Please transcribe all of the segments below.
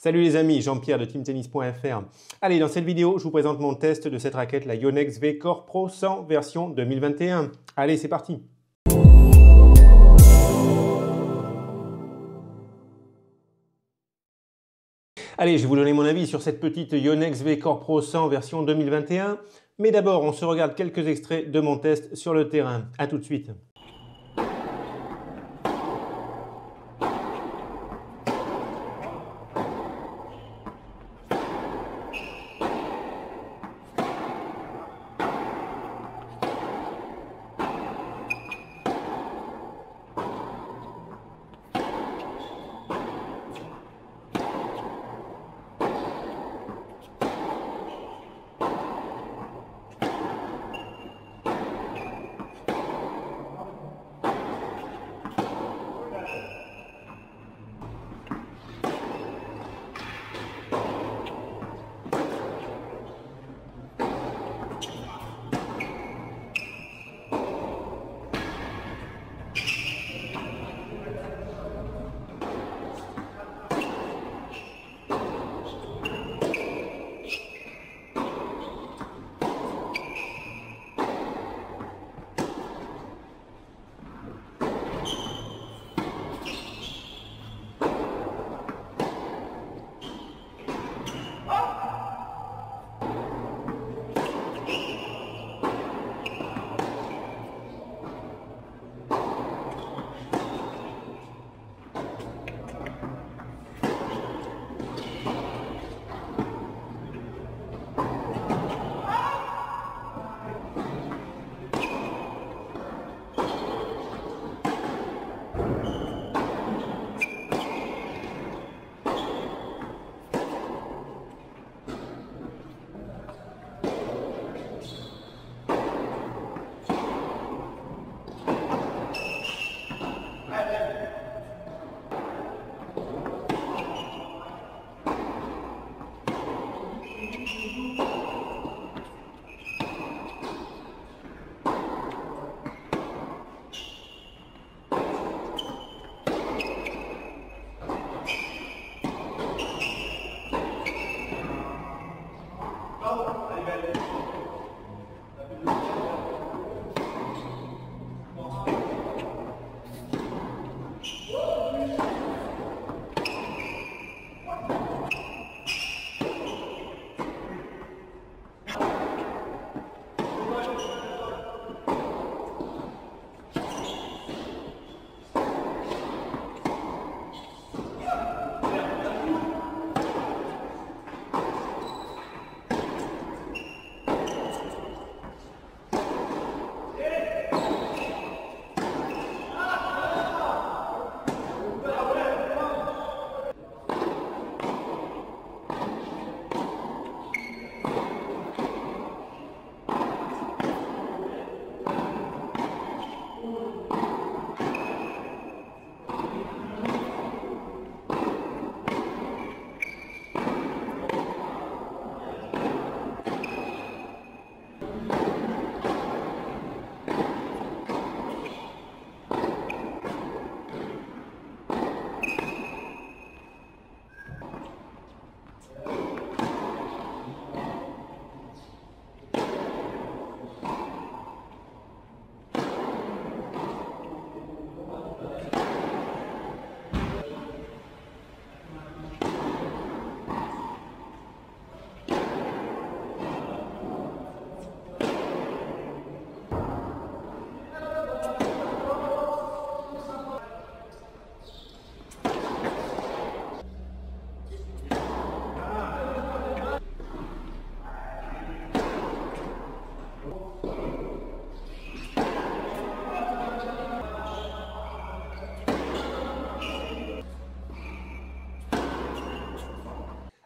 Salut les amis, Jean-Pierre de teamtennis.fr. Allez, dans cette vidéo, je vous présente mon test de cette raquette, la Yonex V-Core Pro 100 version 2021. Allez, c'est parti! Allez, je vais vous donner mon avis sur cette petite Yonex V-Core Pro 100 version 2021. Mais d'abord, on se regarde quelques extraits de mon test sur le terrain. A tout de suite.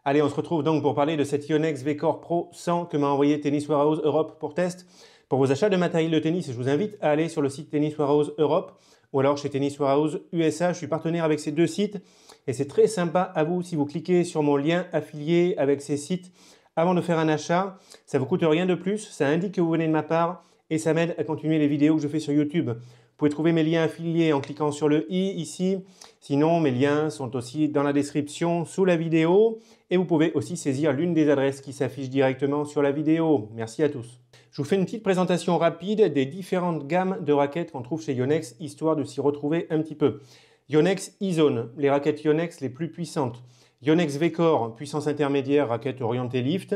Allez, on se retrouve donc pour parler de cette Yonex V-Core Pro 100 que m'a envoyé Tennis Warehouse Europe pour test. Pour vos achats de matériel de tennis, je vous invite à aller sur le site Tennis Warehouse Europe ou alors chez Tennis Warehouse USA. Je suis partenaire avec ces deux sites et c'est très sympa à vous si vous cliquez sur mon lien affilié avec ces sites avant de faire un achat. Ça ne vous coûte rien de plus, ça indique que vous venez de ma part et ça m'aide à continuer les vidéos que je fais sur YouTube. pouvez trouver mes liens affiliés en cliquant sur le i ici. Sinon, mes liens sont aussi dans la description sous la vidéo et vous pouvez aussi saisir l'une des adresses qui s'affichent directement sur la vidéo. Merci à tous. Je vous fais une petite présentation rapide des différentes gammes de raquettes qu'on trouve chez Yonex, histoire de s'y retrouver un petit peu. Yonex E-Zone, les raquettes Yonex les plus puissantes. Yonex V-Core, puissance intermédiaire, raquette orientée lift.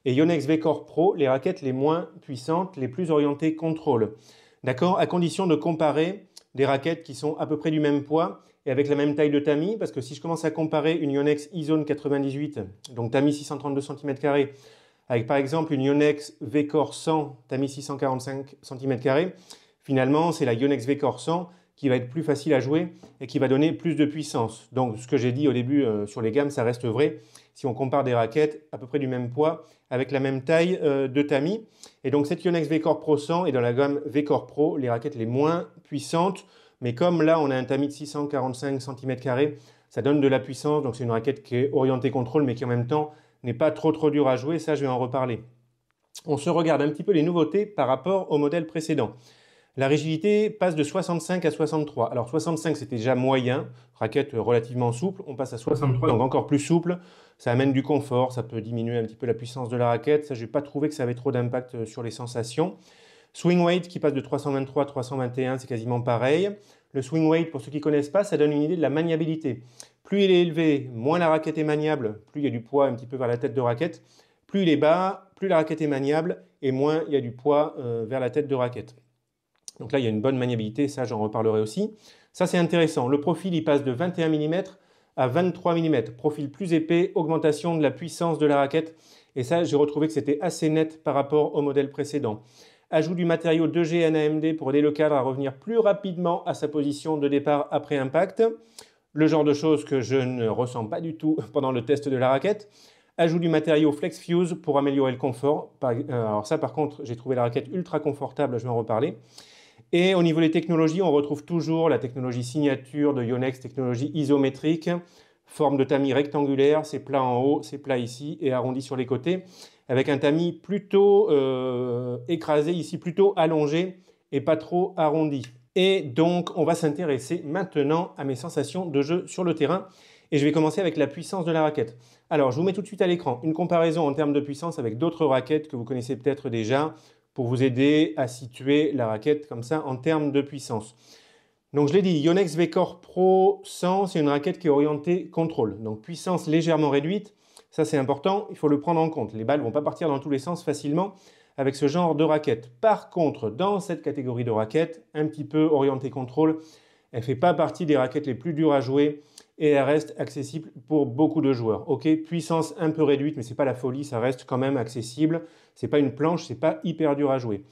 Et Yonex V-Core Pro, les raquettes les moins puissantes, les plus orientées contrôle. D'accord? À condition de comparer des raquettes qui sont à peu près du même poids et avec la même taille de tamis, parce que si je commence à comparer une Yonex E-Zone 98, donc tamis 632 cm², avec par exemple une Yonex V-Core 100, tamis 645 cm², finalement c'est la Yonex V-Core 100 qui va être plus facile à jouer et qui va donner plus de puissance. Donc ce que j'ai dit au début sur les gammes, ça reste vrai si on compare des raquettes à peu près du même poids avec la même taille de tamis. Et donc cette Yonex V-Core Pro 100 est dans la gamme V-Core Pro, les raquettes les moins puissantes. Mais comme là on a un tamis de 645 cm², ça donne de la puissance. Donc c'est une raquette qui est orientée contrôle mais qui en même temps n'est pas trop dur à jouer. Ça je vais en reparler. On se regarde un petit peu les nouveautés par rapport au modèle précédent. La rigidité passe de 65 à 63. Alors 65 c'était déjà moyen, raquette relativement souple. On passe à 63, donc encore plus souple. Ça amène du confort, ça peut diminuer un petit peu la puissance de la raquette. Ça, je n'ai pas trouvé que ça avait trop d'impact sur les sensations. Swing weight qui passe de 323 à 321, c'est quasiment pareil. Le swing weight, pour ceux qui ne connaissent pas, ça donne une idée de la maniabilité. Plus il est élevé, moins la raquette est maniable, plus il y a du poids un petit peu vers la tête de raquette. Plus il est bas, plus la raquette est maniable et moins il y a du poids vers la tête de raquette. Donc là, il y a une bonne maniabilité, ça j'en reparlerai aussi. Ça c'est intéressant. Le profil, il passe de 21 mm à 23 mm. Profil plus épais, augmentation de la puissance de la raquette. Et ça, j'ai retrouvé que c'était assez net par rapport au modèle précédent. Ajout du matériau 2G NAMD pour aider le cadre à revenir plus rapidement à sa position de départ après impact. Le genre de choses que je ne ressens pas du tout pendant le test de la raquette. Ajout du matériau Flex Fuse pour améliorer le confort. Alors ça, par contre, j'ai trouvé la raquette ultra confortable, je vais en reparler. Et au niveau des technologies, on retrouve toujours la technologie signature de Yonex, technologie isométrique, forme de tamis rectangulaire, c'est plat en haut, c'est plat ici et arrondi sur les côtés, avec un tamis plutôt écrasé ici, plutôt allongé et pas trop arrondi. Et donc, on va s'intéresser maintenant à mes sensations de jeu sur le terrain. Et je vais commencer avec la puissance de la raquette. Alors, je vous mets tout de suite à l'écran une comparaison en termes de puissance avec d'autres raquettes que vous connaissez peut-être déjà, pour vous aider à situer la raquette comme ça en termes de puissance. Donc je l'ai dit, Yonex V-Core Pro 100, c'est une raquette qui est orientée contrôle. Donc puissance légèrement réduite, ça c'est important, il faut le prendre en compte. Les balles ne vont pas partir dans tous les sens facilement avec ce genre de raquette. Par contre, dans cette catégorie de raquettes, un petit peu orientée contrôle, elle ne fait pas partie des raquettes les plus dures à jouer et elle reste accessible pour beaucoup de joueurs. Ok, puissance un peu réduite, mais ce n'est pas la folie, ça reste quand même accessible. Ce n'est pas une planche, ce n'est pas hyper dur à jouer.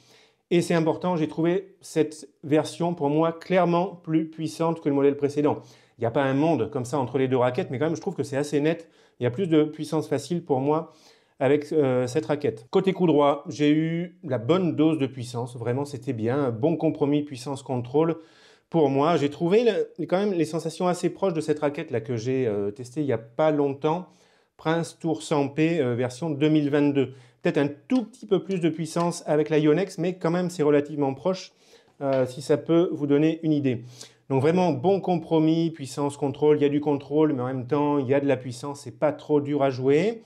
Et c'est important, j'ai trouvé cette version pour moi clairement plus puissante que le modèle précédent. Il n'y a pas un monde comme ça entre les deux raquettes, mais quand même je trouve que c'est assez net. Il y a plus de puissance facile pour moi avec cette raquette. Côté coup droit, j'ai eu la bonne dose de puissance, vraiment c'était bien, un bon compromis puissance-contrôle. Pour moi, j'ai trouvé quand même les sensations assez proches de cette raquette là que j'ai testée il n'y a pas longtemps, Prince Tour 100P version 2022. Peut-être un tout petit peu plus de puissance avec la Yonex, mais quand même c'est relativement proche, si ça peut vous donner une idée. Donc vraiment bon compromis, puissance, contrôle, il y a du contrôle, mais en même temps il y a de la puissance, c'est pas trop dur à jouer.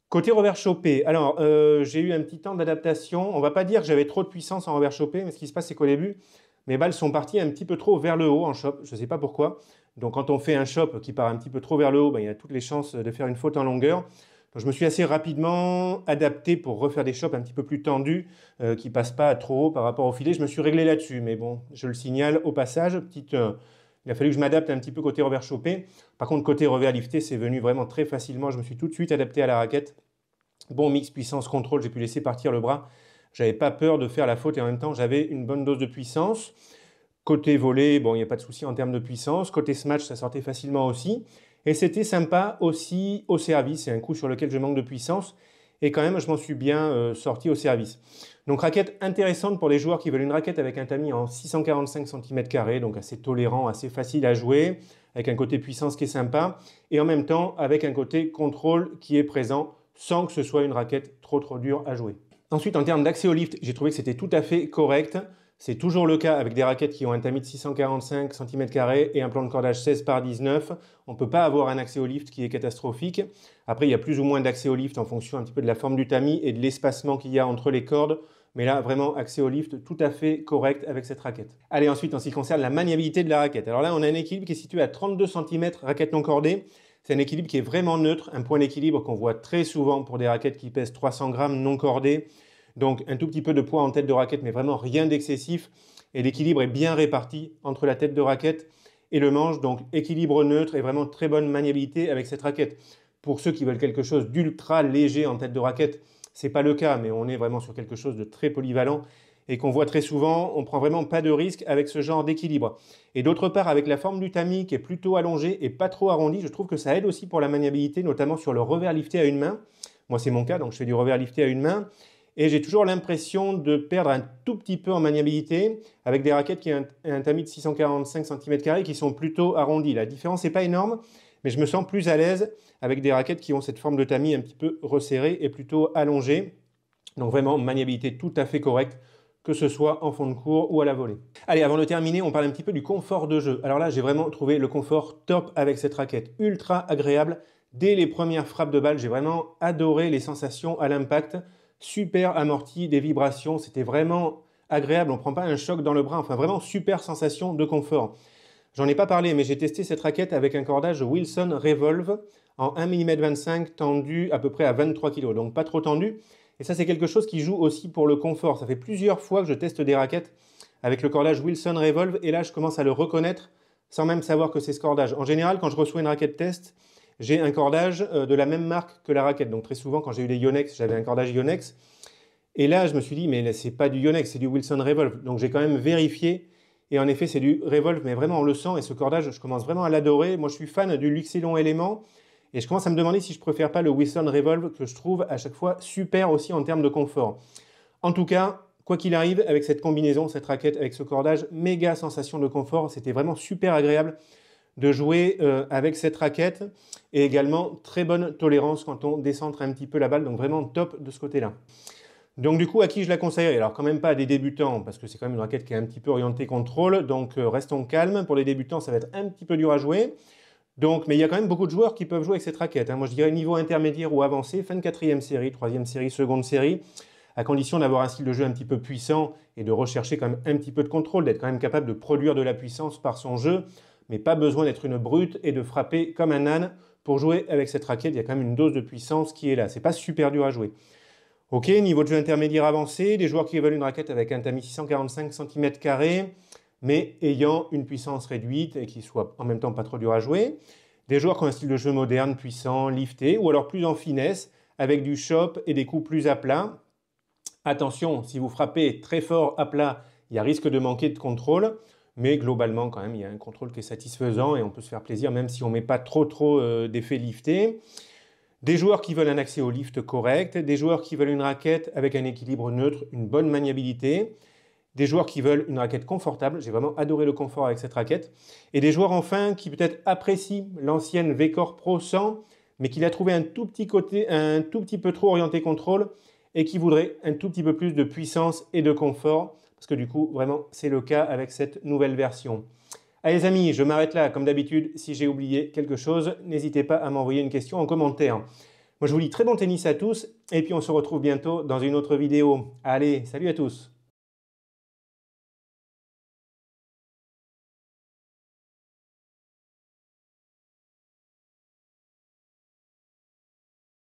Côté revers chopé, alors j'ai eu un petit temps d'adaptation, on va pas dire que j'avais trop de puissance en revers chopé, mais ce qui se passe c'est qu'au début, mes balles sont parties un petit peu trop vers le haut en chop, je ne sais pas pourquoi. Donc quand on fait un chop qui part un petit peu trop vers le haut, ben, il y a toutes les chances de faire une faute en longueur. Donc je me suis assez rapidement adapté pour refaire des chops un petit peu plus tendus, qui ne passent pas trop haut par rapport au filet. Je me suis réglé là-dessus, mais bon, je le signale au passage. Il a fallu que je m'adapte un petit peu côté revers chopé. Par contre, côté revers lifté, c'est venu vraiment très facilement. Je me suis tout de suite adapté à la raquette. Bon mix puissance-contrôle, j'ai pu laisser partir le bras. J'avais pas peur de faire la faute et en même temps, j'avais une bonne dose de puissance. Côté volley, bon, il n'y a pas de souci en termes de puissance. Côté smash, ça sortait facilement aussi. Et c'était sympa aussi au service. C'est un coup sur lequel je manque de puissance. Et quand même, je m'en suis bien sorti au service. Donc, raquette intéressante pour les joueurs qui veulent une raquette avec un tamis en 645 cm², donc assez tolérant, assez facile à jouer, avec un côté puissance qui est sympa. Et en même temps, avec un côté contrôle qui est présent, sans que ce soit une raquette trop dure à jouer. Ensuite, en termes d'accès au lift, j'ai trouvé que c'était tout à fait correct. C'est toujours le cas avec des raquettes qui ont un tamis de 645 cm² et un plan de cordage 16 par 19. On ne peut pas avoir un accès au lift qui est catastrophique. Après, il y a plus ou moins d'accès au lift en fonction un petit peu de la forme du tamis et de l'espacement qu'il y a entre les cordes. Mais là, vraiment, accès au lift tout à fait correct avec cette raquette. Allez, ensuite, en ce qui concerne la maniabilité de la raquette. Alors là, on a un équilibre qui est situé à 32 cm, raquette non cordée. C'est un équilibre qui est vraiment neutre, un point d'équilibre qu'on voit très souvent pour des raquettes qui pèsent 300 grammes non cordées. Donc un tout petit peu de poids en tête de raquette, mais vraiment rien d'excessif. Et l'équilibre est bien réparti entre la tête de raquette et le manche. Donc équilibre neutre et vraiment très bonne maniabilité avec cette raquette. Pour ceux qui veulent quelque chose d'ultra léger en tête de raquette, ce n'est pas le cas, mais on est vraiment sur quelque chose de très polyvalent et qu'on voit très souvent. On ne prend vraiment pas de risque avec ce genre d'équilibre. Et d'autre part, avec la forme du tamis qui est plutôt allongée et pas trop arrondie, je trouve que ça aide aussi pour la maniabilité, notamment sur le revers lifté à une main. Moi, c'est mon cas, donc je fais du revers lifté à une main. Et j'ai toujours l'impression de perdre un tout petit peu en maniabilité avec des raquettes qui ont un tamis de 645 cm² qui sont plutôt arrondies. La différence n'est pas énorme, mais je me sens plus à l'aise avec des raquettes qui ont cette forme de tamis un petit peu resserrée et plutôt allongée. Donc vraiment, maniabilité tout à fait correcte, que ce soit en fond de cours ou à la volée. Allez, avant de terminer, on parle un petit peu du confort de jeu. Alors là, j'ai vraiment trouvé le confort top avec cette raquette, ultra agréable. Dès les premières frappes de balle, j'ai vraiment adoré les sensations à l'impact. Super amorti, des vibrations, c'était vraiment agréable, on ne prend pas un choc dans le bras, enfin vraiment super sensation de confort. J'en ai pas parlé, mais j'ai testé cette raquette avec un cordage Wilson Revolve en 1,25 mm tendu à peu près à 23 kg, donc pas trop tendu. Et ça, c'est quelque chose qui joue aussi pour le confort. Ça fait plusieurs fois que je teste des raquettes avec le cordage Wilson Revolve, et là, je commence à le reconnaître sans même savoir que c'est ce cordage. En général, quand je reçois une raquette test, j'ai un cordage de la même marque que la raquette. Donc très souvent, quand j'ai eu des Yonex, j'avais un cordage Yonex. Et là, je me suis dit, mais c'est pas du Yonex, c'est du Wilson Revolve. Donc j'ai quand même vérifié. Et en effet, c'est du Revolve, mais vraiment on le sent. Et ce cordage, je commence vraiment à l'adorer. Moi, je suis fan du Luxilon Element. Et je commence à me demander si je préfère pas le Wilson Revolve, que je trouve à chaque fois super aussi en termes de confort. En tout cas, quoi qu'il arrive, avec cette combinaison, cette raquette, avec ce cordage, méga sensation de confort. C'était vraiment super agréable de jouer avec cette raquette, et également très bonne tolérance quand on décentre un petit peu la balle, donc vraiment top de ce côté-là. Donc du coup, à qui je la conseillerais? Alors quand même pas à des débutants, parce que c'est quand même une raquette qui est un petit peu orientée contrôle, donc restons calmes. Pour les débutants, ça va être un petit peu dur à jouer. Donc, mais il y a quand même beaucoup de joueurs qui peuvent jouer avec cette raquette. Moi je dirais niveau intermédiaire ou avancé, fin de 4e série, 3e série, seconde série, à condition d'avoir un style de jeu un petit peu puissant et de rechercher quand même un petit peu de contrôle, d'être quand même capable de produire de la puissance par son jeu, mais pas besoin d'être une brute et de frapper comme un âne pour jouer avec cette raquette. Il y a quand même une dose de puissance qui est là. C'est pas super dur à jouer. Ok, niveau de jeu intermédiaire avancé, des joueurs qui veulent une raquette avec un tamis 645 cm², mais ayant une puissance réduite et qui soit en même temps pas trop dur à jouer. Des joueurs qui ont un style de jeu moderne, puissant, lifté, ou alors plus en finesse, avec du chop et des coups plus à plat. Attention, si vous frappez très fort à plat, il y a risque de manquer de contrôle. Mais globalement, quand même, il y a un contrôle qui est satisfaisant et on peut se faire plaisir même si on ne met pas trop d'effets liftés. Des joueurs qui veulent un accès au lift correct, des joueurs qui veulent une raquette avec un équilibre neutre, une bonne maniabilité, des joueurs qui veulent une raquette confortable, j'ai vraiment adoré le confort avec cette raquette, et des joueurs enfin qui peut-être apprécient l'ancienne V-Core Pro 100, mais qui l'a trouvé un tout petit peu trop orienté contrôle et qui voudraient un tout petit peu plus de puissance et de confort. Parce que du coup, vraiment, c'est le cas avec cette nouvelle version. Allez les amis, je m'arrête là. Comme d'habitude, si j'ai oublié quelque chose, n'hésitez pas à m'envoyer une question en commentaire. Moi, je vous dis très bon tennis à tous, et puis on se retrouve bientôt dans une autre vidéo. Allez, salut à tous!